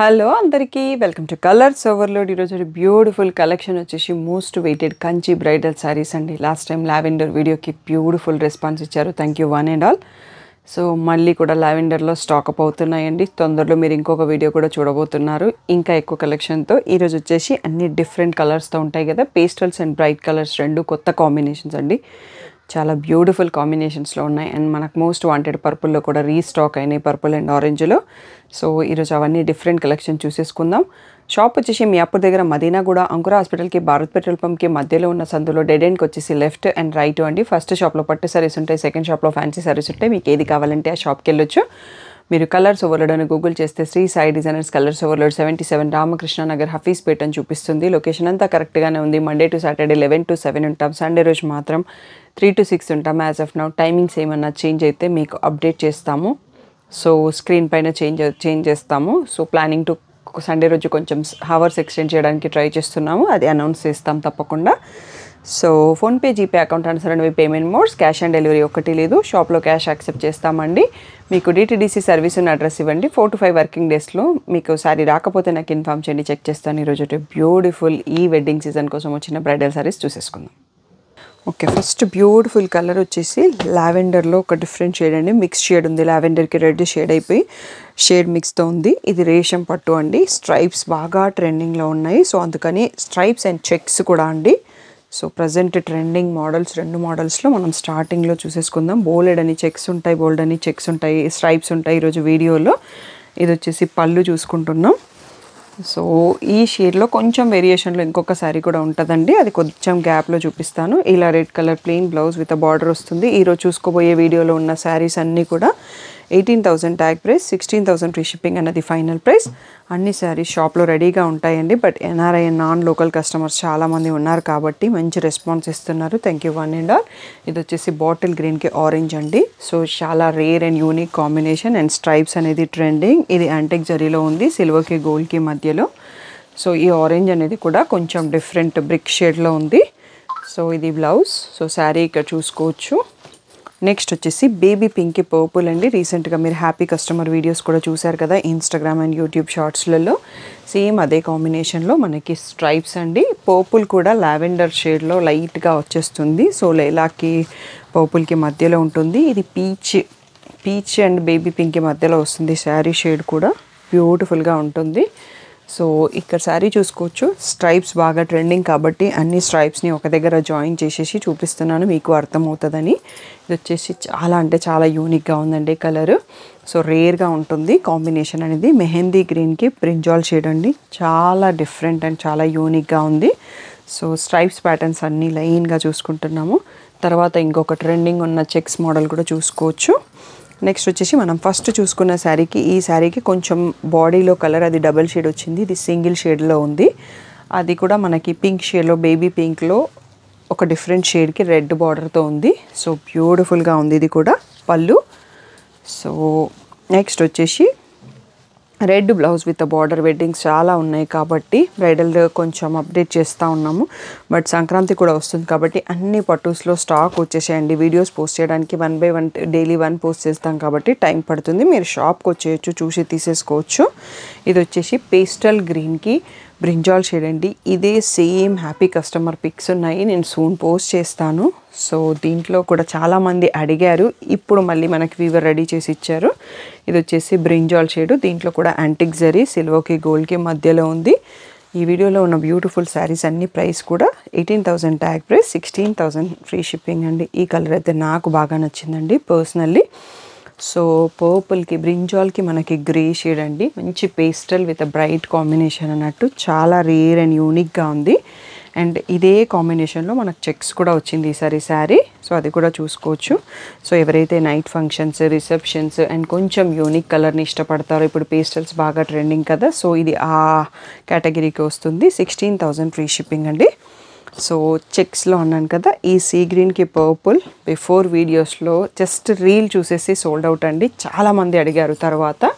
Hello అందరికీ welcome to colors overload. ఈరోజు beautiful collection వచ్చేసి most waited Kanchi bridal sarees అండి. లాస్ట్ టైం లావెండర్ వీడియోకి బ్యూటిఫుల్ రెస్పాన్స్ ఇచ్చారు, thank you one and all. So మళ్ళీ కూడా లావెండర్లో స్టాక్ అప్ అవుతున్నాయండి. తొందరలో మీరు ఇంకొక వీడియో కూడా చూడబోతున్నారు ఇంకా ఎక్కువ కలెక్షన్తో. ఈరోజు వచ్చేసి అన్ని డిఫరెంట్ కలర్స్తో ఉంటాయి కదా, పేస్టల్స్ అండ్ బ్రైట్ కలర్స్ రెండు కొత్త కాంబినేషన్స్ అండి. చాలా బ్యూటిఫుల్ కాంబినేషన్స్లో ఉన్నాయి అండ్ మనకు మోస్ట్ వాంటెడ్ పర్పుల్లో కూడా రీస్టాక్ అయినాయి, పర్పుల్ అండ్ ఆరెంజ్లో. సో ఈరోజు అవన్నీ డిఫరెంట్ కలెక్షన్ చూసేసుకుందాం. షాప్ వచ్చేసి మీ అప్పుడు దగ్గర మదీనాగూడ అంకుర హాస్పిటల్కి భారత్ పెట్రోల్ పంప్కి మధ్యలో ఉన్న సందులో డెడ్ ఎండ్కి వచ్చేసి లెఫ్ట్ అండ్ రైట్ అండి. ఫస్ట్ షాప్లో పట్టు సారీస్ ఉంటాయి, సెకండ్ షాప్లో ఫ్యాన్సీ సారీస్ ఉంటాయి. మీకు ఏది కావాలంటే ఆ షాప్కి వెళ్ళొచ్చు. మీరు కలర్స్ ఓవర్లోడ్ అని గూగుల్ చేస్తే Shri Sai designers colors overload 77 Ramakrishna Nagar Hafeezpet అని చూపిస్తుంది. లొకేషన్ అంతా కరెక్ట్గానే ఉంది. మండే టు సాటర్డే 11 to 7 ఉంటాం, సండే రోజు మాత్రం 3 to 6 ఉంటాం. యాజ్ ఆఫ్ నౌ టైమింగ్స్ ఏమన్నా చేంజ్ అయితే మీకు అప్డేట్ చేస్తాము. సో స్క్రీన్ పైన చేంజ్ చేస్తాము. సో ప్లానింగ్ టు సండే రోజు కొంచెం హవర్స్ ఎక్స్టెండ్ చేయడానికి ట్రై చేస్తున్నాము, అది అనౌన్స్ చేస్తాం తప్పకుండా. సో ఫోన్పే, జీపే అకౌంట్ అనుసరణ payment modes, cash on delivery ఒకటి లేదు. షాప్లో క్యాష్ యాక్సెప్ట్ చేస్తామండి. మీకు డిటీడీసీ సర్వీస్ ఉన్న అడ్రస్ ఇవ్వండి. 4 to 5 వర్కింగ్ డేస్లో మీకు సారీ రాకపోతే నాకు ఇన్ఫామ్ చేయండి, చెక్ చేస్తాను. ఈరోజు బ్యూటిఫుల్ ఈ వెడ్డింగ్ సీజన్ కోసం వచ్చిన బ్రైడల్ సారీస్ చూసేసుకుందాం. ఓకే, ఫస్ట్ బ్యూటిఫుల్ కలర్ వచ్చేసి లావెండర్లో ఒక డిఫరెంట్ షేడ్ అండి. మిక్స్ షేడ్ ఉంది, లావెండర్కి రెడ్ షేడ్ అయిపోయి షేడ్ మిక్స్తో ఉంది. ఇది రేషం పట్టు అండి. స్ట్రైప్స్ బాగా ట్రెండింగ్లో ఉన్నాయి, సో అందుకని స్ట్రైప్స్ అండ్ చెక్స్ కూడా అండి. సో ప్రజెంట్ ట్రెండింగ్ మోడల్స్, రెండు మోడల్స్లో మనం స్టార్టింగ్లో చూసేసుకుందాం. బోల్డ్ అని చెక్స్ ఉంటాయి, బోల్డ్ అని చెక్స్ ఉంటాయి, స్ట్రైప్స్ ఉంటాయి ఈరోజు వీడియోలో. ఇది వచ్చేసి పళ్ళు చూసుకుంటున్నాం. సో ఈ షేడ్లో కొంచెం వేరియేషన్లో ఇంకొక శారీ కూడా ఉంటుందండి, అది కొంచెం గ్యాప్లో చూపిస్తాను. ఇలా red colour plain blouse with border వస్తుంది. ఈరోజు చూసుకోబోయే వీడియోలో ఉన్న శారీస్ అన్నీ కూడా 18,000 ట్యాగ్ ప్రైస్, 16,000 ఫ్రీ షిప్పింగ్ అన్నది ఫైనల్ ప్రైస్. అన్ని శారీస్ షాప్లో రెడీగా ఉంటాయండి. But NRI non local customers చాలామంది ఉన్నారు కాబట్టి మంచి రెస్పాన్స్ ఇస్తున్నారు, thank you one and all. ఇది వచ్చేసి బాటిల్ గ్రీన్కి ఆరెంజ్ అండి. సో చాలా rare and unique combination and stripes అనేది ట్రెండింగ్. ఇది యాంటిక్ జరీలో ఉంది, సిల్వర్కి గోల్డ్కి మధ్యలో. సో ఈ ఆరెంజ్ అనేది కూడా కొంచెం డిఫరెంట్ బ్రిక్ షేడ్లో ఉంది. సో ఇది బ్లౌజ్. సో శారీ ఇక్కడ చూసుకోవచ్చు. నెక్స్ట్ వచ్చేసి బేబీ పింక్కి పర్పుల్ అండి. రీసెంట్గా మీరు హ్యాపీ కస్టమర్ వీడియోస్ కూడా చూశారు కదా ఇన్స్టాగ్రామ్ అండ్ యూట్యూబ్ షార్ట్స్లలో. సేమ్ అదే కాంబినేషన్లో మనకి స్ట్రైప్స్ అండి. పర్పుల్ కూడా లావెండర్ షేడ్లో లైట్గా వచ్చేస్తుంది. సో లైలాక్కి పర్పుల్కి మధ్యలో ఉంటుంది. ఇది పీచ్ అండ్ బేబీ పింక్కి మధ్యలో వస్తుంది. శారీ షేడ్ కూడా బ్యూటిఫుల్గా ఉంటుంది. సో ఇక్కడ శారీ చూసుకోవచ్చు. స్ట్రైప్స్ బాగా ట్రెండింగ్ కాబట్టి అన్ని స్ట్రైప్స్ని ఒక దగ్గర జాయిన్ చేసేసి చూపిస్తున్నాను, మీకు అర్థమవుతుందని. ఇది వచ్చేసి చాలా అంటే చాలా యూనిక్గా ఉందండి కలర్. సో రేర్గా ఉంటుంది కాంబినేషన్ అనేది. మెహందీ గ్రీన్కి బ్రింజాల్ షేడ్ అండి. చాలా డిఫరెంట్ అండ్ చాలా యూనిక్గా ఉంది. సో స్ట్రైప్స్ ప్యాటర్న్స్ అన్నీ లైన్గా చూసుకుంటున్నాము. తర్వాత ఇంకొక ట్రెండింగ్ ఉన్న చెక్స్ మోడల్ కూడా చూసుకోవచ్చు. నెక్స్ట్ వచ్చేసి మనం ఫస్ట్ చూసుకున్న శారీకి ఈ శారీకి కొంచెం బాడీలో కలర్ అది డబల్ షేడ్ వచ్చింది. ఇది సింగిల్ షేడ్లో ఉంది. అది కూడా మనకి పింక్ షేడ్లో, బేబీ పింక్లో ఒక డిఫరెంట్ షేడ్కి రెడ్ బార్డర్తో ఉంది. సో బ్యూటిఫుల్గా ఉంది ఇది కూడా పళ్ళు. సో నెక్స్ట్ వచ్చేసి red blouse with border. Weddings చాలా ఉన్నాయి కాబట్టి బ్రైడల్ కొంచెం అప్డేట్ చేస్తూ ఉన్నాము. బట్ సంక్రాంతి కూడా వస్తుంది కాబట్టి అన్ని పట్టూస్లో స్టాక్ వచ్చేసేయండి. వీడియోస్ పోస్ట్ చేయడానికి 1 by 1 డైలీ 1 పోస్ట్ చేస్తాం కాబట్టి టైం పడుతుంది. మీరు షాప్కి వచ్చేయచ్చు, చూసి తీసేసుకోవచ్చు. ఇది వచ్చేసి పేస్టల్ గ్రీన్కి బ్రింజాల్ షేడ్ అండి. ఇదే సేమ్ హ్యాపీ కస్టమర్ పిక్స్ ఉన్నాయి, నేను సూన్ పోస్ట్ చేస్తాను. సో దీంట్లో కూడా చాలామంది అడిగారు, ఇప్పుడు మళ్ళీ మనకి వీవర్ రెడీ చేసి ఇచ్చారు. ఇది వచ్చేసి బ్రింజాల్ షేడ్. దీంట్లో కూడా యాంటిక్ జరీ సిల్వర్కి గోల్డ్కి మధ్యలో ఉంది. ఈ వీడియోలో ఉన్న బ్యూటిఫుల్ శారీస్ అన్ని ప్రైస్ కూడా 18,000 ట్యాగ్ ప్రైస్, 16,000 ఫ్రీ షిప్పింగ్ అండి. ఈ కలర్ అయితే నాకు బాగా నచ్చిందండి పర్సనల్లీ. సో పర్పుల్కి బ్రింజాల్కి మనకి గ్రే షేడ్ అండి. మంచి పేస్టల్ విత్ బ్రైట్ కాంబినేషన్ అన్నట్టు, చాలా రేర్ అండ్ యూనిక్గా ఉంది. అండ్ ఇదే కాంబినేషన్లో మనకు చెక్స్ కూడా వచ్చింది ఈసారి శారీ. సో అది కూడా చూసుకోవచ్చు. సో ఎవరైతే నైట్ ఫంక్షన్స్, రిసెప్షన్స్ అండ్ కొంచెం యూనిక్ కలర్ని ఇష్టపడతారో, ఇప్పుడు పేస్టల్స్ బాగా ట్రెండింగ్ కదా, సో ఇది ఆ కేటగిరీకి వస్తుంది. 16,000 ఫ్రీ షిప్పింగ్ అండి. సో చెక్స్లో అన్నాను కదా, ఈ సీ గ్రీన్కి పర్పుల్ బిఫోర్ వీడియోస్లో జస్ట్ రీల్ చూసేసి సోల్డ్ అవుట్ అండి. చాలామంది అడిగారు తర్వాత.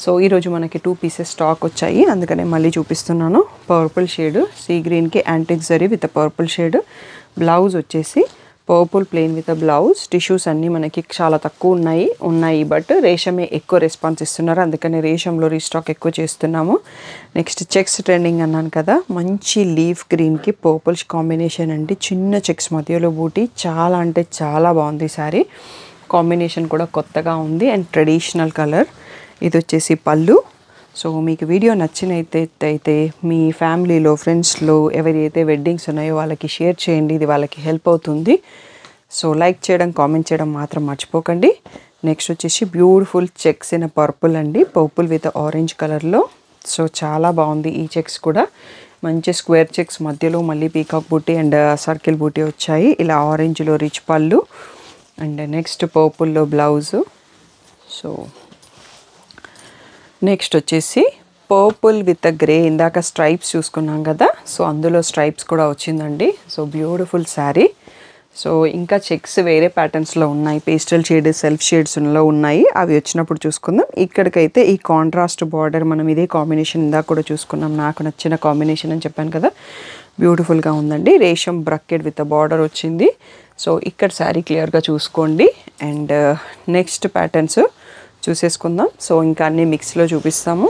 సో ఈరోజు మనకి 2 pieces స్టాక్ వచ్చాయి, అందుకనే మళ్ళీ చూపిస్తున్నాను. పర్పుల్ షేడ్ సీ గ్రీన్కి antique zari with purple shade. Blouse వచ్చేసి purple plain with blouse. Tissues అన్నీ మనకి చాలా తక్కువ ఉన్నాయి బట్ రేషమే ఎక్కువ రెస్పాన్స్ ఇస్తున్నారు, అందుకని రేషంలో రీస్టాక్ ఎక్కువ చేస్తున్నాము. నెక్స్ట్ చెక్స్ ట్రెండింగ్ అన్నాను కదా, మంచి లీఫ్ గ్రీన్కి పర్పుల్ కాంబినేషన్ అండి. చిన్న చెక్స్ మధ్యలో బూటీ, చాలా అంటే చాలా బాగుంది సారీ. కాంబినేషన్ కూడా కొత్తగా ఉంది అండ్ ట్రెడిషనల్ కలర్. ఇది వచ్చేసి పళ్ళు. సో మీకు వీడియో నచ్చినట్టయితే మీ ఫ్యామిలీలో ఫ్రెండ్స్లో ఎవరైతే వెడ్డింగ్స్ ఉన్నాయో వాళ్ళకి షేర్ చేయండి, ఇది వాళ్ళకి హెల్ప్ అవుతుంది. సో లైక్ చేయడం కామెంట్ చేయడం మాత్రం మర్చిపోకండి. నెక్స్ట్ వచ్చేసి బ్యూటిఫుల్ చెక్స్ ఇన్ పర్పుల్ అండి, పర్పుల్ విత్ ఆరెంజ్ కలర్లో. సో చాలా బాగుంది ఈ చెక్స్ కూడా. మంచి స్క్వేర్ చెక్స్ మధ్యలో మళ్ళీ పీకాక్ బూటీ అండ్ సర్కిల్ బూటీ వచ్చాయి. ఇలా ఆరెంజ్లో రిచ్ పళ్ళు అండ్ నెక్స్ట్ పర్పుల్లో బ్లౌజు. సో నెక్స్ట్ వచ్చేసి పర్పుల్ విత్ గ్రే, ఇందాక స్ట్రైప్స్ చూసుకున్నాం కదా, సో అందులో స్ట్రైప్స్ కూడా వచ్చిందండి. So beautiful sari. సో ఇంకా చెక్స్ వేరే ప్యాటర్న్స్లో ఉన్నాయి, పేస్టల్ షేడ్ సెల్ఫ్ షేడ్స్లో ఉన్నాయి, అవి వచ్చినప్పుడు చూసుకుందాం. ఇక్కడికైతే ఈ కాంట్రాస్ట్ బార్డర్, మనం ఇదే కాంబినేషన్ ఇందాక కూడా చూసుకున్నాం, నాకు నచ్చిన కాంబినేషన్ అని చెప్పాను కదా, బ్యూటిఫుల్గా ఉందండి. రేషం బ్రకెట్ విత్ బార్డర్ వచ్చింది. సో ఇక్కడ శారీ క్లియర్గా చూసుకోండి. అండ్ నెక్స్ట్ ప్యాటర్న్స్ చూసేసుకుందాం. సో ఇంకా అన్ని మిక్స్లో చూపిస్తాము.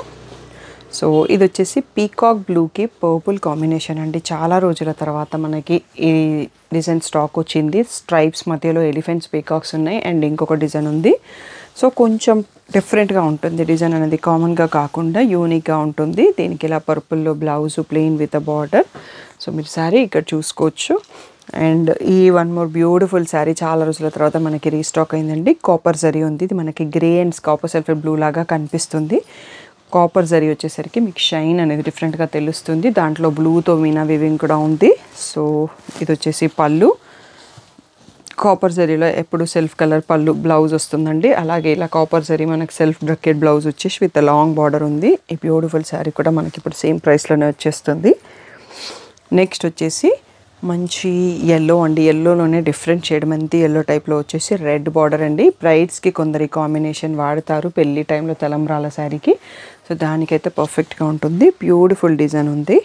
సో ఇది వచ్చేసి పీకాక్ బ్లూకి పర్పుల్ కాంబినేషన్ అండి. చాలా రోజుల తర్వాత మనకి ఈ డిజైన్ స్టాక్ వచ్చింది. స్ట్రైప్స్ మధ్యలో ఎలిఫెంట్స్ పీకాక్స్ ఉన్నాయి అండ్ ఇంకొక డిజైన్ ఉంది. సో కొంచెం డిఫరెంట్గా ఉంటుంది డిజైన్ అనేది, కామన్గా కాకుండా యూనిక్గా ఉంటుంది. దీనికి ఇలా పర్పుల్లో blouse plain with border. So మీరు శారీ ఇక్కడ చూసుకోవచ్చు. అండ్ ఈ వన్ మోర్ బ్యూటిఫుల్ శారీ చాలా రోజుల తర్వాత మనకి రీస్టాక్ అయిందండి. కాపర్ జరీ ఉంది, ఇది మనకి grey and copper sulphur blue లాగా కనిపిస్తుంది. కాపర్ జరీ వచ్చేసరికి మీకు షైన్ అనేది డిఫరెంట్గా తెలుస్తుంది. దాంట్లో బ్లూతో మీనా వివింగ్ కూడా ఉంది. సో ఇది వచ్చేసి పళ్ళు. కాపర్ జరీలో ఎప్పుడు సెల్ఫ్ కలర్ పళ్ళు బ్లౌజ్ వస్తుందండి. అలాగే ఇలా కాపర్ జరీ మనకి సెల్ఫ్ బ్రకెట్ బ్లౌజ్ వచ్చేసి విత్ లాంగ్ బార్డర్ ఉంది. ఈ బ్యూటిఫుల్ శారీ కూడా మనకి ఇప్పుడు సేమ్ ప్రైస్లోనే వచ్చేస్తుంది. నెక్స్ట్ వచ్చేసి మంచి ఎల్లో అండి, ఎల్లోలోనే డిఫరెంట్ షేడ్ మెంతి ఎల్లో టైప్లో వచ్చేసి రెడ్ బార్డర్ అండి. బ్రైడ్స్కి కొందరి కాంబినేషన్ వాడతారు పెళ్ళి టైంలో తలంబ్రాల శారీకి, సో దానికైతే పర్ఫెక్ట్గా ఉంటుంది. బ్యూటిఫుల్ డిజైన్ ఉంది.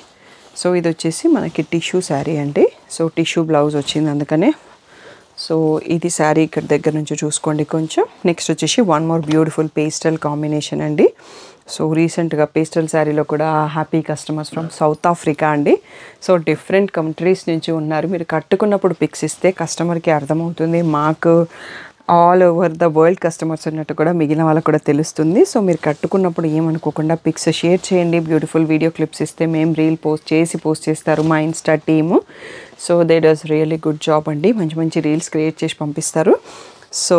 సో ఇది వచ్చేసి మనకి టిష్యూ శారీ అండి. సో టిష్యూ బ్లౌజ్ వచ్చింది అందుకనే. సో ఇది శారీ ఇక్కడ దగ్గర నుంచి చూసుకోండి కొంచెం. నెక్స్ట్ వచ్చేసి one more beautiful pastel combination అండి. సో రీసెంట్గా పేస్టల్ శారీలో కూడా happy customers from south Africa అండి. సో డిఫరెంట్ కంట్రీస్ నుంచి ఉన్నారు. మీరు కట్టుకున్నప్పుడు పిక్స్ ఇస్తే కస్టమర్కి అర్థమవుతుంది, మాకు all over the world customers ఉన్నట్టు కూడా మిగిలిన వాళ్ళకు కూడా తెలుస్తుంది. సో మీరు కట్టుకున్నప్పుడు ఏమనుకోకుండా పిక్స్ షేర్ చేయండి. బ్యూటిఫుల్ వీడియో క్లిప్స్ ఇస్తే మేము రీల్ పోస్ట్ చేస్తారు మా Insta team. So they does really good job అండి, మంచి మంచి రీల్స్ క్రియేట్ చేసి పంపిస్తారు. సో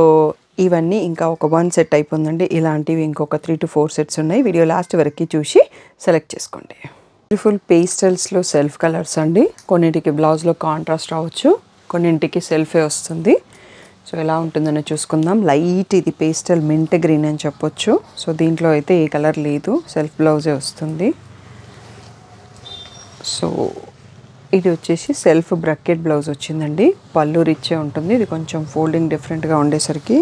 ఇవన్నీ ఇంకా ఒక 1 సెట్ అయిపోయిందండి. ఇలాంటివి ఇంకొక 3 to 4 సెట్స్ ఉన్నాయి. వీడియో లాస్ట్ వరకు చూసి సెలెక్ట్ చేసుకోండి. బ్యూటిఫుల్ పేస్టల్స్లో సెల్ఫ్ కలర్స్ అండి. కొన్నింటికి బ్లౌజ్లో కాంట్రాస్ట్ రావచ్చు, కొన్నింటికి సెల్ఫే వస్తుంది. సో ఎలా ఉంటుందని చూసుకుందాం. లైట్ ఇది పేస్టల్ మింట్ గ్రీన్ అని చెప్పొచ్చు. సో దీంట్లో అయితే ఏ కలర్ లేదు, సెల్ఫ్ బ్లౌజే వస్తుంది. సో ఇది వచ్చేసి సెల్ఫ్ బ్రకెట్ బ్లౌజ్ వచ్చిందండి. పళ్ళు రిచ్చే ఉంటుంది, ఇది కొంచెం ఫోల్డింగ్ డిఫరెంట్గా ఉండేసరికి.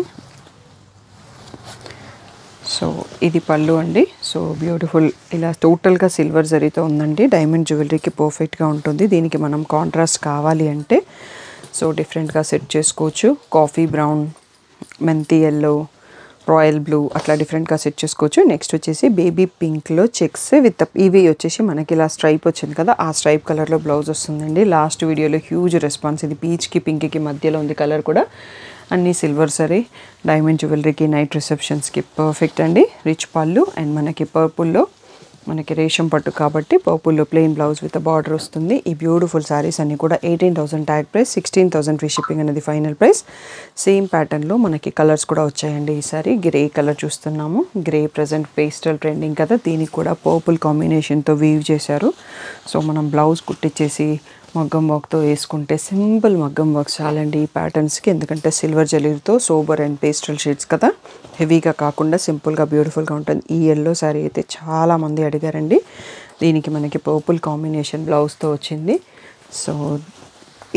సో ఇది పళ్ళు అండి. సో బ్యూటిఫుల్ ఇలా టోటల్గా సిల్వర్ జరీతో ఉందండి. డైమండ్ జ్యువెలరీకి పర్ఫెక్ట్గా ఉంటుంది. దీనికి మనం కాంట్రాస్ట్ కావాలి అంటే సో డిఫరెంట్గా సెట్ చేసుకోవచ్చు. కాఫీ బ్రౌన్, మెంతి ఎల్లో, రాయల్ బ్లూ అట్లా డిఫరెంట్గా సెట్ చేసుకోవచ్చు. నెక్స్ట్ వచ్చేసి బేబీ పింక్లో చెక్స్ విత్ ఇవి వచ్చేసి మనకి ఇలా స్ట్రైప్ వచ్చింది కదా, ఆ స్ట్రైప్ కలర్లో బ్లౌజ్ వస్తుందండి. లాస్ట్ వీడియోలో హ్యూజ్ రెస్పాన్స్. ఇది పీచ్కి పింక్కి మధ్యలో ఉంది కలర్ కూడా. అన్నీ సిల్వర్ సరీ, డైమండ్ జ్యువెలరీకి నైట్ రిసెప్షన్స్కి పర్ఫెక్ట్ అండి. రిచ్ పళ్ళు అండ్ మనకి పర్పుల్లో మనకి రేషం పట్టు కాబట్టి పర్పుల్లో ప్లెయిన్ బ్లౌజ్ విత్ బార్డర్ వస్తుంది. ఈ బ్యూటిఫుల్ శారీస్ అన్నీ కూడా 18,000 ట్యాగ్ ప్రైస్, 16,000 ఫ్రీ షిప్పింగ్ అనేది ఫైనల్ ప్రైస్. సేమ్ ప్యాటర్న్లో మనకి కలర్స్ కూడా వచ్చాయండి. ఈసారి గ్రే కలర్ చూస్తున్నాము. గ్రే ప్రజెంట్ పేస్టల్ ట్రెండింగ్ కదా, దీనికి కూడా పర్పుల్ కాంబినేషన్తో వీవ్ చేశారు. సో మనం బ్లౌజ్ కుట్టించేసి మగ్గం వర్క్తో వేసుకుంటే సింపుల్ మగ్గం వర్క్ చాలండి ఈ ప్యాటర్న్స్కి. ఎందుకంటే సిల్వర్ జరీతో సోబర్ అండ్ పేస్టల్ షేడ్స్ కదా, హెవీగా కాకుండా సింపుల్గా బ్యూటిఫుల్గా ఉంటుంది. ఈ ఎల్లో శారీ అయితే చాలామంది అడిగారండి. దీనికి మనకి పర్పుల్ కాంబినేషన్ బ్లౌజ్తో వచ్చింది. సో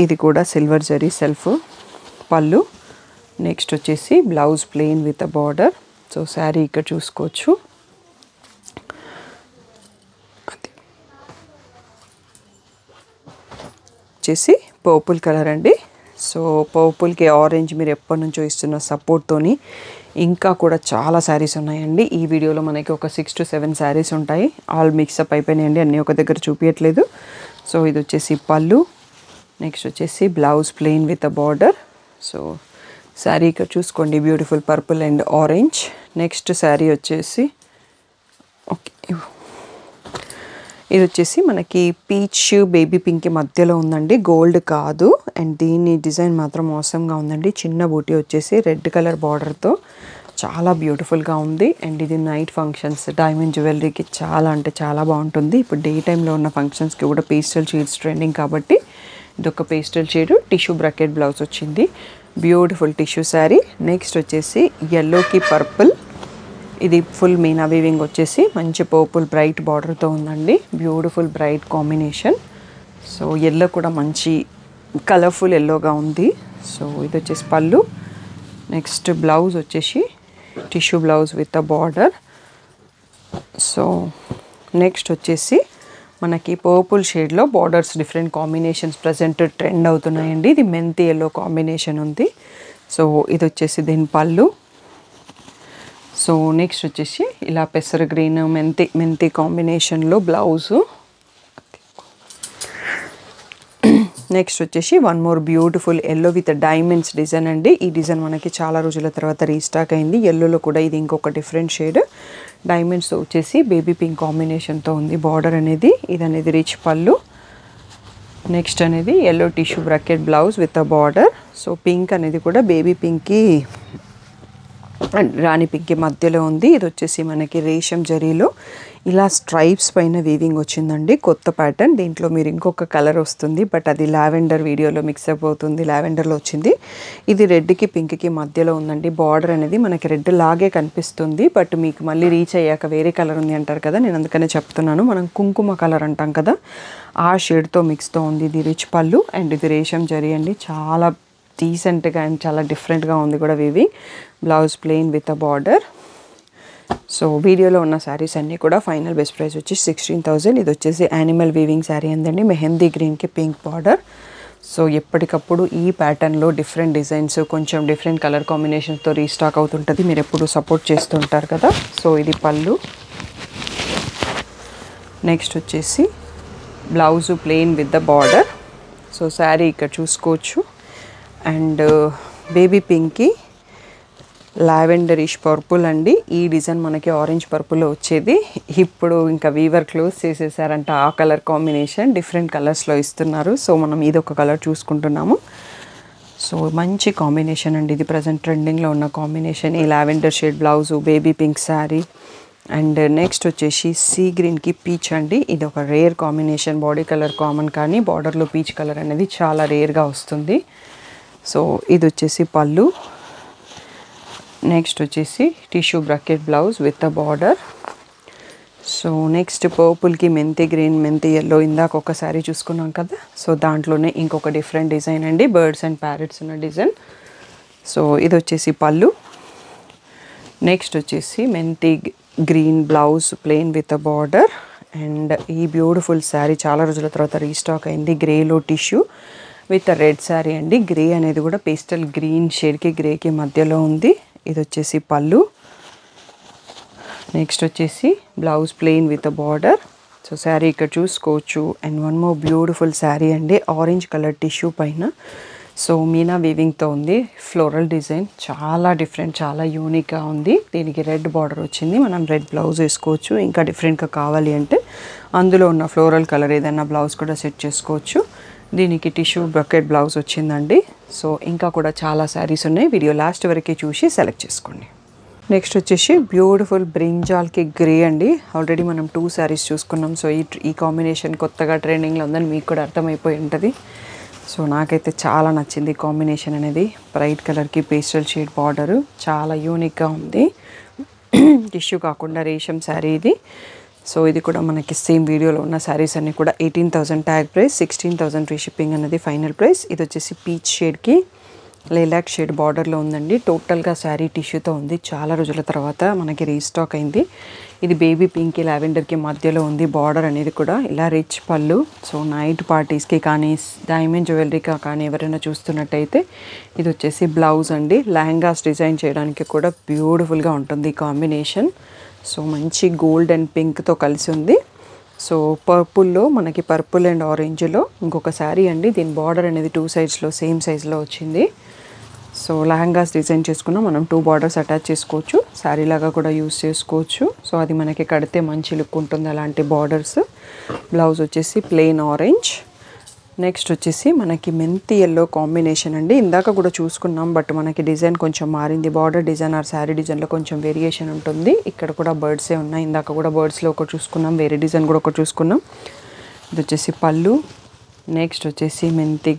ఇది కూడా సిల్వర్ జరీ సెల్ఫ్ పళ్ళు. నెక్స్ట్ వచ్చేసి blouse plain with a border. So sari ఇక్కడ చూసుకోవచ్చు. వచ్చేసి పర్పుల్ కలర్ అండి. సో పర్పుల్కి ఆరెంజ్ మీరు ఎప్పటి నుంచో ఇస్తున్న సపోర్ట్తోని ఇంకా కూడా చాలా శారీస్ ఉన్నాయండి. ఈ వీడియోలో మనకి ఒక 6 to 7 శారీస్ ఉంటాయి. ఆల్ మిక్సప్ అయిపోయినాయండి, అన్నీ ఒక దగ్గర చూపించట్లేదు. సో ఇది వచ్చేసి పళ్ళు. నెక్స్ట్ వచ్చేసి blouse plain with a border. So sari ఇక్కడ చూసుకోండి, beautiful purple and orange. Next sari వచ్చేసి ఓకే, ఇది వచ్చేసి మనకి పీచ్ బేబీ పింక్ మధ్యలో ఉందండి, గోల్డ్ కాదు. అండ్ దీని డిజైన్ మాత్రం మోసంగా ఉందండి. చిన్న బూటీ వచ్చేసి రెడ్ కలర్ బార్డర్తో చాలా బ్యూటిఫుల్గా ఉంది. అండ్ ఇది నైట్ ఫంక్షన్స్, డైమండ్ జ్యువెలరీకి చాలా అంటే చాలా బాగుంటుంది. ఇప్పుడు డే టైంలో ఉన్న ఫంక్షన్స్కి కూడా పేస్టల్ షేడ్స్ ట్రెండింగ్ కాబట్టి ఇది ఒక pastel shade. Tissue brocade blouse వచ్చింది, బ్యూటిఫుల్ టిష్యూ శారీ. నెక్స్ట్ వచ్చేసి ఎల్లోకి పర్పుల్, ఇది ఫుల్ మీనా వీవింగ్ వచ్చేసి మంచి పర్పుల్ బ్రైట్ బార్డర్తో ఉందండి, beautiful bright combination. So yellow కూడా మంచి కలర్ఫుల్ ఎల్లోగా ఉంది. సో ఇది వచ్చేసి పళ్ళు. నెక్స్ట్ బ్లౌజ్ వచ్చేసి tissue blouse with a border. So next వచ్చేసి మనకి పర్పుల్ షేడ్లో borders different combinations present trend అవుతున్నాయండి. ఇది మెంతి ఎల్లో కాంబినేషన్ ఉంది. సో ఇది వచ్చేసి దీని పళ్ళు. సో నెక్స్ట్ వచ్చేసి ఇలా పెసర గ్రీన్ మెంతి కాంబినేషన్లో బ్లౌజు. నెక్స్ట్ వచ్చేసి one more beautiful yellow with diamonds design అండి. ఈ డిజైన్ మనకి చాలా రోజుల తర్వాత రీస్టాక్ అయింది. ఎల్లోలో కూడా ఇది ఇంకొక డిఫరెంట్ షేడ్. డైమండ్స్ వచ్చేసి బేబీ పింక్ కాంబినేషన్తో ఉంది బార్డర్ అనేది. ఇది అనేది రిచ్ పళ్ళు. నెక్స్ట్ అనేది yellow tissue brocade blouse with a border. So pink అనేది కూడా బేబీ పింక్కి రాణి పింక్ మధ్యలో ఉంది. ఇది వచ్చేసి మనకి రేషం జరీలో ఇలా స్ట్రైప్స్ పైన వీవింగ్ వచ్చిందండి, కొత్త ప్యాటర్న్. దీంట్లో మీరు ఇంకొక కలర్ వస్తుంది, బట్ అది లావెండర్ వీడియోలో మిక్సప్ అవుతుంది, లావెండర్లో వచ్చింది. ఇది రెడ్కి పింక్కి మధ్యలో ఉందండి. బార్డర్ అనేది మనకి రెడ్ లాగే కనిపిస్తుంది, బట్ మీకు మళ్ళీ రీచ్ అయ్యాక వేరే కలర్ ఉంది అంటారు కదా, నేను అందుకనే చెప్తున్నాను. మనం కుంకుమ కలర్ అంటాం కదా, ఆ షేడ్తో మిక్స్తో ఉంది. ఇది రిచ్ పళ్ళు అండ్ ఇది రేషం జరీ అండి, చాలా డీసెంట్గా అండ్ చాలా డిఫరెంట్గా ఉంది కూడా weaving. Blouse plain with a border. So వీడియోలో ఉన్న శారీస్ అన్నీ కూడా ఫైనల్ బెస్ట్ ప్రైస్ వచ్చి 16,000. ఇది వచ్చేసి యానిమల్ వీవింగ్ శారీ అందండి, మెహందీ గ్రీన్కి పింక్ బార్డర్. సో ఎప్పటికప్పుడు ఈ ప్యాటర్న్లో డిఫరెంట్ డిజైన్స్, కొంచెం డిఫరెంట్ కలర్ కాంబినేషన్స్తో రీస్టాక్ అవుతుంటుంది. మీరు ఎప్పుడు సపోర్ట్ చేస్తుంటారు కదా. సో ఇది పళ్ళు. నెక్స్ట్ వచ్చేసి blouse plain with the border. So sari ఇక్కడ చూసుకోవచ్చు. అండ్ బేబీ పింక్కి లావెండరిష్ పర్పుల్ అండి. ఈ డిజైన్ మనకి ఆరెంజ్ పర్పుల్లో వచ్చేది, ఇప్పుడు ఇంకా వీవర్ క్లోజ్ చేసేసారంట. ఆ కలర్ కాంబినేషన్ డిఫరెంట్ కలర్స్లో ఇస్తున్నారు. సో మనం ఇది ఒక కలర్ చూసుకుంటున్నాము. సో మంచి కాంబినేషన్ అండి, ఇది ప్రజెంట్ ట్రెండింగ్లో ఉన్న కాంబినేషన్. ఈ lavender shade blouse, baby pink sari. And next వచ్చేసి సీ గ్రీన్కి పీచ్ అండి. ఇది ఒక rare combination, body colour common కానీ బార్డర్లో పీచ్ కలర్ అనేది చాలా రేర్గా వస్తుంది. సో ఇది వచ్చేసి పళ్ళు. నెక్స్ట్ వచ్చేసి tissue brocade blouse with a border. So next పర్పుల్కి మెంతి గ్రీన్, మెంతి ఎల్లో ఇందాక ఒక శారీ చూసుకున్నాం కదా, సో దాంట్లోనే ఇంకొక డిఫరెంట్ డిజైన్ అండి, బర్డ్స్ అండ్ ప్యారెట్స్ ఉన్న డిజైన్. సో ఇది వచ్చేసి పళ్ళు. నెక్స్ట్ వచ్చేసి మెంతి green blouse plain with a border. And ఈ బ్యూటిఫుల్ శారీ చాలా రోజుల తర్వాత రీస్టాక్ అయింది, గ్రేలో టిష్యూ విత్ రెడ్ శారీ అండి. గ్రే అనేది కూడా పేస్టల్ గ్రీన్ షేడ్కి గ్రేకి మధ్యలో ఉంది. ఇది వచ్చేసి పళ్ళు. నెక్స్ట్ వచ్చేసి blouse plain with a border. So sari ఇక్కడ చూసుకోవచ్చు. And one more beautiful sari అండి, ఆరెంజ్ కలర్ టిష్యూ పైన. సో మీనా వీవింగ్తో ఉంది, ఫ్లోరల్ డిజైన్ చాలా డిఫరెంట్, చాలా యూనిక్గా ఉంది. దీనికి రెడ్ బార్డర్ వచ్చింది, మనం రెడ్ బ్లౌజ్ వేసుకోవచ్చు. ఇంకా డిఫరెంట్గా కావాలి అంటే అందులో ఉన్న ఫ్లోరల్ కలర్ ఏదైనా బ్లౌజ్ కూడా సెట్ చేసుకోవచ్చు. దీనికి టిష్యూ బ్రాకెట్ బ్లౌజ్ వచ్చిందండి. సో ఇంకా కూడా చాలా శారీస్ ఉన్నాయి, వీడియో లాస్ట్ వరకే చూసి సెలెక్ట్ చేసుకోండి. నెక్స్ట్ వచ్చేసి బ్యూటిఫుల్ బ్రింజాల్కి గ్రే అండి. ఆల్రెడీ మనం 2 శారీస్ చూసుకున్నాం. సో ఈ కాంబినేషన్ కొత్తగా ట్రెండింగ్లో ఉందని మీకు కూడా అర్థమైపోయి ఉంటుంది. సో నాకైతే చాలా నచ్చింది కాంబినేషన్ అనేది. బ్రైట్ కలర్కి పేస్టల్ షేడ్ బార్డరు చాలా యూనిక్గా ఉంది. టిష్యూ కాకుండా రేషం శారీ ఇది. సో ఇది కూడా మనకి సేమ్ వీడియోలో ఉన్న శారీస్ అన్నీ కూడా 18,000 ట్యాగ్ ప్రైస్, 16,000 ఫ్రీ షిప్పింగ్ అనేది ఫైనల్ ప్రైస్. ఇది వచ్చేసి పీచ్ షేడ్కి లైలాక్ షేడ్ బార్డర్లో ఉందండి. టోటల్గా శారీ టిష్యూతో ఉంది, చాలా రోజుల తర్వాత మనకి రీస్టాక్ అయింది. ఇది బేబీ పింక్కి లావెండర్కి మధ్యలో ఉంది. బార్డర్ అనేది కూడా ఇలా రిచ్ పళ్ళు. సో నైట్ పార్టీస్కి కానీ డైమండ్ జ్యువెలరీగా కానీ ఎవరైనా చూస్తున్నట్టయితే ఇది వచ్చేసి బ్లౌజ్ అండి. లెహంగాస్ డిజైన్ చేయడానికి కూడా బ్యూటిఫుల్గా ఉంటుంది ఈ కాంబినేషన్. సో మంచి గోల్డ్ అండ్ పింక్తో కలిసి ఉంది. సో పర్పుల్లో మనకి పర్పుల్ అండ్ ఆరెంజ్లో ఇంకొక శారీ అండి. దీని బార్డర్ అనేది 2 సైడ్స్లో సేమ్ సైజ్లో వచ్చింది. సో లెహంగాస్ డిజైన్ చేసుకున్నా మనం 2 బార్డర్స్ అటాచ్ చేసుకోవచ్చు. శారీ లాగా కూడా యూస్ చేసుకోవచ్చు. సో అది మనకి కడితే మంచి లుక్ ఉంటుంది అలాంటి బార్డర్స్. బ్లౌజ్ వచ్చేసి ప్లెయిన్ ఆరెంజ్. నెక్స్ట్ వచ్చేసి మనకి మెంతి ఎల్లో కాంబినేషన్ అండి. ఇందాక కూడా చూసుకున్నాం, బట్ మనకి డిజైన్ కొంచెం మారింది. బార్డర్ డిజైన్ ఆర్ శారీ డిజైన్లో కొంచెం వేరియేషన్ ఉంటుంది. ఇక్కడ కూడా బర్డ్సే ఉన్నాయి. ఇందాక కూడా బర్డ్స్లో ఒకటి చూసుకున్నాం, వేరే డిజైన్ కూడా ఒకటి చూసుకున్నాం. ఇది వచ్చేసి పళ్ళు. నెక్స్ట్ వచ్చేసి మెంతి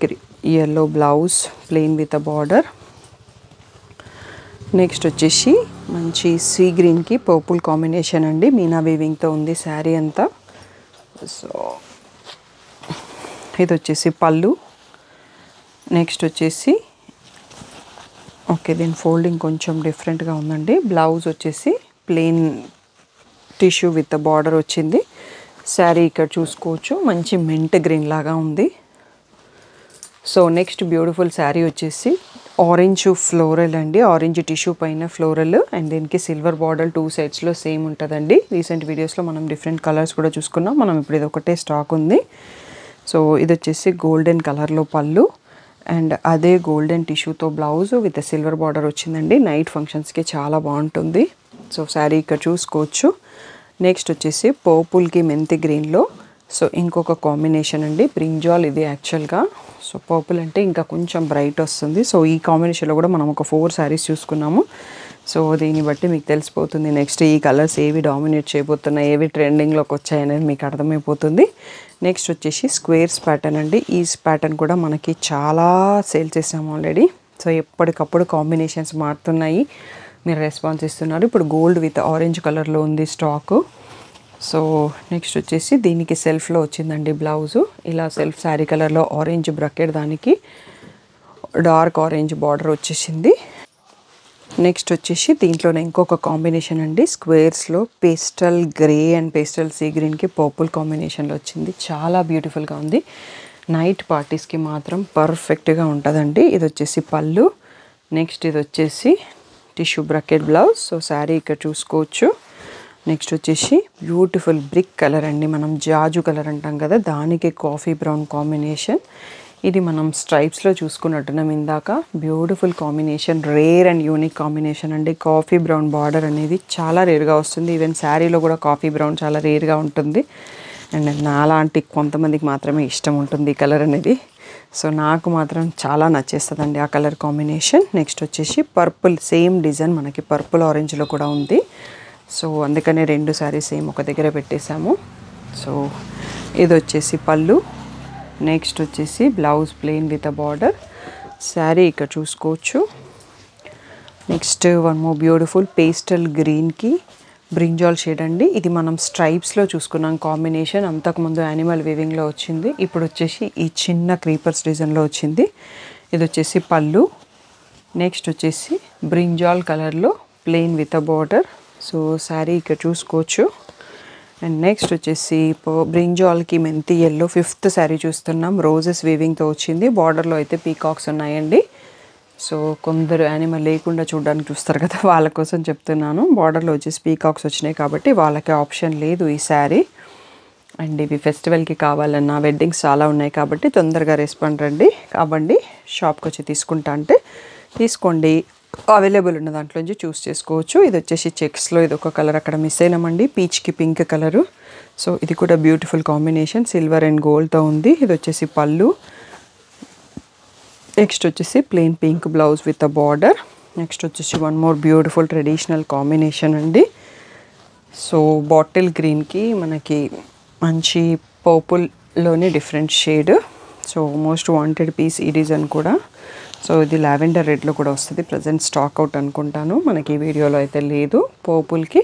yellow blouse plain with a border. Next వచ్చేసి మంచి సీ గ్రీన్కి పర్పుల్ కాంబినేషన్ అండి. మీనా వీవింగ్తో ఉంది శారీ అంతా. సో ఇది వచ్చేసి పళ్ళు. నెక్స్ట్ వచ్చేసి ఓకే, దీని ఫోల్డింగ్ కొంచెం డిఫరెంట్గా ఉందండి. బ్లౌజ్ వచ్చేసి ప్లెయిన్ టిష్యూ విత్ బార్డర్ వచ్చింది. శారీ ఇక్కడ చూసుకోవచ్చు మంచి మింట్ గ్రీన్ లాగా ఉంది. సో నెక్స్ట్ బ్యూటిఫుల్ శారీ వచ్చేసి ఆరెంజ్ ఫ్లోరల్ అండి. ఆరెంజ్ టిష్యూ పైన ఫ్లోరల్ అండ్ దీనికి సిల్వర్ బార్డర్ 2 సైడ్స్లో సేమ్ ఉంటుందండి. రీసెంట్ వీడియోస్లో మనం డిఫరెంట్ కలర్స్ కూడా చూసుకున్నాం. మనం ఇప్పుడు ఇది ఒకటే స్టాక్ ఉంది. సో ఇది వచ్చేసి గోల్డెన్ కలర్లో పళ్ళు అండ్ అదే గోల్డెన్ టిష్యూతో బ్లౌజ్ విత్ సిల్వర్ బార్డర్ వచ్చిందండి. నైట్ ఫంక్షన్స్కి చాలా బాగుంటుంది. సో శారీ ఇక్కడ చూసుకోవచ్చు. నెక్స్ట్ వచ్చేసి పర్పుల్కి మెంతి గ్రీన్లో సో ఇంకొక కాంబినేషన్ అండి. బ్రింజాల్ ఇది యాక్చువల్గా. సో పర్పుల్ అంటే ఇంకా కొంచెం బ్రైట్ వస్తుంది. సో ఈ కాంబినేషన్లో కూడా మనం ఒక 4 శారీస్ చూసుకున్నాము. సో దీన్ని బట్టి మీకు తెలిసిపోతుంది నెక్స్ట్ ఈ కలర్స్ ఏవి డామినేట్ చేయబోతున్నాయి, ఏవి ట్రెండింగ్లోకి వచ్చాయనేది మీకు అర్థమైపోతుంది. నెక్స్ట్ వచ్చేసి స్క్వేర్స్ ప్యాటర్న్ అండి. ఈ ప్యాటర్న్ కూడా మనకి చాలా సేల్ చేసాము ఆల్రెడీ. సో ఎప్పటికప్పుడు కాంబినేషన్స్ మారుతున్నాయి, మీరు రెస్పాన్స్ ఇస్తున్నారు. ఇప్పుడు గోల్డ్ విత్ ఆరెంజ్ కలర్లో ఉంది స్టాకు. సో నెక్స్ట్ వచ్చేసి దీనికి సెల్ఫ్లో వచ్చిందండి బ్లౌజు. ఇలా సెల్ఫ్ శారీ కలర్లో ఆరెంజ్ బ్రకెట్, దానికి డార్క్ ఆరెంజ్ బార్డర్ వచ్చేసింది. నెక్స్ట్ వచ్చేసి దీంట్లోనే ఇంకొక కాంబినేషన్ అండి. స్క్వేర్స్లో pastel grey and pastel sea గ్రీన్కి పర్పుల్ కాంబినేషన్లో వచ్చింది. చాలా బ్యూటిఫుల్గా ఉంది. నైట్ పార్టీస్కి మాత్రం పర్ఫెక్ట్గా ఉంటుందండి. ఇది వచ్చేసి పళ్ళు. నెక్స్ట్ ఇది వచ్చేసి tissue bracket blouse. So sari ఇక్కడ చూసుకోవచ్చు. నెక్స్ట్ వచ్చేసి బ్యూటిఫుల్ బ్రిక్ కలర్ అండి. మనం జాజు కలర్ అంటాం కదా, దానికి కాఫీ బ్రౌన్ కాంబినేషన్. ఇది మనం స్ట్రైప్స్లో చూసుకున్నట్టున్నాం ఇందాక. Beautiful combination, rare and unique combination అండి. కాఫీ బ్రౌన్ బార్డర్ అనేది చాలా రేర్గా వస్తుంది. ఈవెన్ శారీలో కూడా కాఫీ బ్రౌన్ చాలా రేర్గా ఉంటుంది. అండ్ నాలాంటి కొంతమందికి మాత్రమే ఇష్టం ఉంటుంది ఈ కలర్ అనేది. సో నాకు మాత్రం చాలా నచ్చేస్తుందండి ఆ కలర్ కాంబినేషన్. నెక్స్ట్ వచ్చేసి పర్పుల్, సేమ్ డిజైన్ మనకి పర్పుల్ ఆరెంజ్లో కూడా ఉంది. సో అందుకనే 2 శారీస్ సేమ్ ఒక దగ్గర పెట్టేశాము. సో ఇది వచ్చేసి పళ్ళు. నెక్స్ట్ వచ్చేసి blouse plain with a border. Sari ఇక్కడ చూసుకోవచ్చు. Next one more beautiful pastel గ్రీన్కి బ్రింజాల్ షేడ్ అండి. ఇది మనం స్ట్రైప్స్లో చూసుకున్నాం కాంబినేషన్. అంతకుముందు యానిమల్ వీవింగ్లో వచ్చింది, ఇప్పుడు వచ్చేసి ఈ చిన్న క్రీపర్స్ డిజైన్లో వచ్చింది. ఇది వచ్చేసి పళ్ళు. నెక్స్ట్ వచ్చేసి బ్రింజాల్ కలర్లో plain with a border. So sari ఇక్కడ చూసుకోవచ్చు. అండ్ నెక్స్ట్ వచ్చేసి బ్రింజాల్కి మెంతి ఎల్లో 5th శారీ చూస్తున్నాం. రోజెస్ వీవింగ్తో వచ్చింది. బార్డర్లో అయితే పీకాక్స్ ఉన్నాయండి. సో కొందరు యానిమల్ లేకుండా చూడడానికి చూస్తారు కదా, వాళ్ళ కోసం చెప్తున్నాను. బార్డర్లో వచ్చేసి పీకాక్స్ వచ్చినాయి కాబట్టి వాళ్ళకి ఆప్షన్ లేదు ఈ శారీ. అండ్ ఇవి ఫెస్టివల్కి కావాలన్నా, వెడ్డింగ్స్ చాలా ఉన్నాయి కాబట్టి తొందరగా రెస్పాండ్ అవ్వండి. షాప్కి వచ్చి తీసుకుంటా అంటే తీసుకోండి. అవైలబుల్ ఉన్న దాంట్లోంచి చూస్ చేసుకోవచ్చు. ఇది వచ్చేసి చెక్స్లో ఇది ఒక కలర్ అక్కడ మిస్ అయినామండి, పీచ్కి పింక్ కలరు. సో ఇది కూడా బ్యూటిఫుల్ కాంబినేషన్, సిల్వర్ అండ్ గోల్డ్తో ఉంది. ఇది వచ్చేసి పళ్ళు. నెక్స్ట్ వచ్చేసి plain pink blouse with a border. Next వచ్చేసి one more beautiful traditional combination అండి. సో బాటిల్ గ్రీన్కి మనకి మంచి పర్పుల్లోనే different shade. So most wanted piece ఈ డిజైన్ కూడా. సో ఇది లావెండర్ రెడ్లో కూడా వస్తుంది. ప్రజెంట్ స్టాక్ అవుట్ అనుకుంటాను, మనకి ఈ వీడియోలో అయితే లేదు. పర్పుల్కి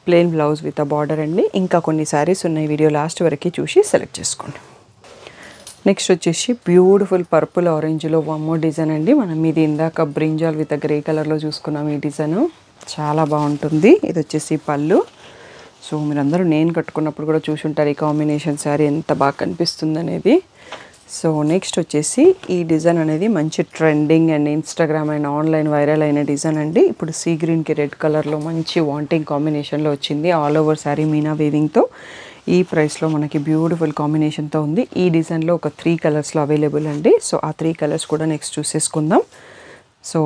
plain blouse with a border అండి. ఇంకా కొన్ని శారీస్ ఉన్నాయి, వీడియో లాస్ట్ వరకు చూసి సెలెక్ట్ చేసుకోండి. నెక్స్ట్ వచ్చేసి బ్యూటిఫుల్ పర్పుల్ ఆరెంజ్లో వన్ మోర్ డిజైన్ అండి. మనం ఇది ఇందాక బ్రింజాల్ విత్ గ్రే కలర్లో చూసుకున్నాం. ఈ డిజైన్ చాలా బాగుంటుంది. ఇది వచ్చేసి పళ్ళు. సో మీరందరూ నేను కట్టుకున్నప్పుడు కూడా చూసుంటారు ఈ కాంబినేషన్ శారీ ఎంత బాగా కనిపిస్తుంది అనేది. సో నెక్స్ట్ వచ్చేసి ఈ డిజైన్ అనేది మంచి trending and Instagram and online viral అయిన డిజైన్ అండి. ఇప్పుడు సీ గ్రీన్కి రెడ్ కలర్లో మంచి వాంటింగ్ కాంబినేషన్లో వచ్చింది. ఆల్ ఓవర్ శారీ మీనా వీవింగ్తో ఈ ప్రైస్లో మనకి బ్యూటిఫుల్ కాంబినేషన్తో ఉంది. ఈ డిజైన్లో ఒక 3 కలర్స్లో అవైలబుల్ అండి. సో ఆ 3 కలర్స్ కూడా నెక్స్ట్ చూసేసుకుందాం. సో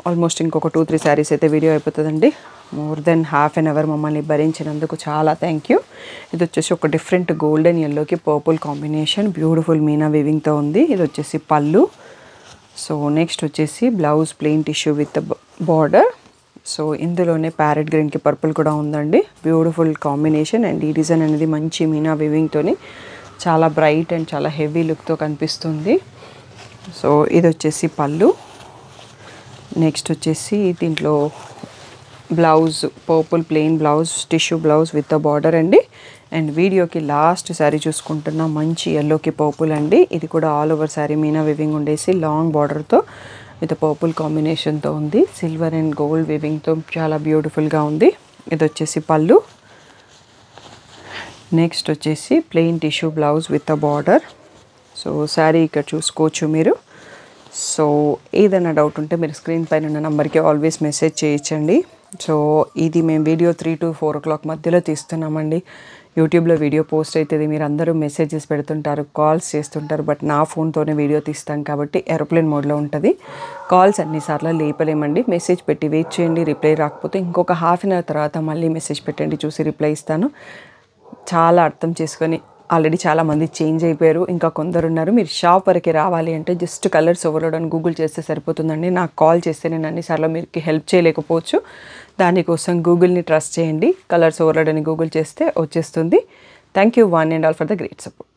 ఆల్మోస్ట్ ఇంకొక 2-3 శారీస్ అయితే వీడియో అయిపోతుందండి. More than half an hour మమ్మల్ని భరించినందుకు చాలా థ్యాంక్ యూ. ఇది వచ్చేసి ఒక డిఫరెంట్ గోల్డెన్ ఎల్లోకి పర్పుల్ కాంబినేషన్ బ్యూటిఫుల్ మీనా వీవింగ్తో ఉంది. ఇది వచ్చేసి పళ్ళు. సో నెక్స్ట్ వచ్చేసి blouse plain tissue with border. So ఇందులోనే ప్యారెట్ గ్రీన్కి పర్పుల్ కూడా ఉందండి. బ్యూటిఫుల్ కాంబినేషన్ అండ్ ఈ డిజైన్ అనేది మంచి మీనా వీవింగ్తోని చాలా బ్రైట్ అండ్ చాలా హెవీ లుక్తో కనిపిస్తుంది. సో ఇది వచ్చేసి పళ్ళు. నెక్స్ట్ వచ్చేసి దీంట్లో blouse purple plain blouse tissue blouse with border అండి. అండ్ వీడియోకి లాస్ట్ శారీ చూసుకుంటున్న మంచి ఎల్లోకి పర్పుల్ అండి. ఇది కూడా all over sari Meena weaving ఉండేసి లాంగ్ బార్డర్తో విత్ పర్పుల్ కాంబినేషన్తో ఉంది. సిల్వర్ అండ్ గోల్డ్ వివింగ్తో చాలా బ్యూటిఫుల్గా ఉంది. ఇది వచ్చేసి పళ్ళు. నెక్స్ట్ వచ్చేసి plain tissue blouse with border. So sari ఇక్కడ చూసుకోవచ్చు మీరు. సో ఏదైనా డౌట్ ఉంటే మీరు స్క్రీన్ పైన ఉన్న నెంబర్కి ఆల్వేస్ మెసేజ్ చేయొచ్చండి. సో ఇది మేము వీడియో 3 to 4 o'clock మధ్యలో తీస్తున్నామండి. యూట్యూబ్లో వీడియో పోస్ట్ అవుతుంది, మీరు అందరూ మెసేజెస్ పెడుతుంటారు, కాల్స్ చేస్తుంటారు. బట్ నా ఫోన్తోనే వీడియో తీస్తాం కాబట్టి ఏరోప్లేన్ మోడ్లో ఉంటుంది. కాల్స్ అన్నిసార్లు లేపలేమండి. మెసేజ్ పెట్టి వెయిట్ చేయండి. రిప్లై రాకపోతే ఇంకొక హాఫ్ అన్ అవర్ తర్వాత మళ్ళీ మెసేజ్ పెట్టండి, చూసి రిప్లై ఇస్తాను. చాలా అర్థం చేసుకొని ఆల్రెడీ చాలామంది చేంజ్ అయిపోయారు, ఇంకా కొందరు ఉన్నారు. మీరు షాప్ వరకు రావాలి అంటే జస్ట్ కలర్స్ ఓవర్లోడ్ అని గూగుల్ చేస్తే సరిపోతుందండి. నాకు కాల్ చేస్తే నేను అన్నిసార్లు మీకు హెల్ప్ చేయలేకపోవచ్చు. దానికోసం గూగుల్ని ట్రస్ట్ చేయండి. కలర్స్ ఓవర్లోడ్ అని గూగుల్ చేస్తే వచ్చేస్తుంది. Thank you one and all for the great support.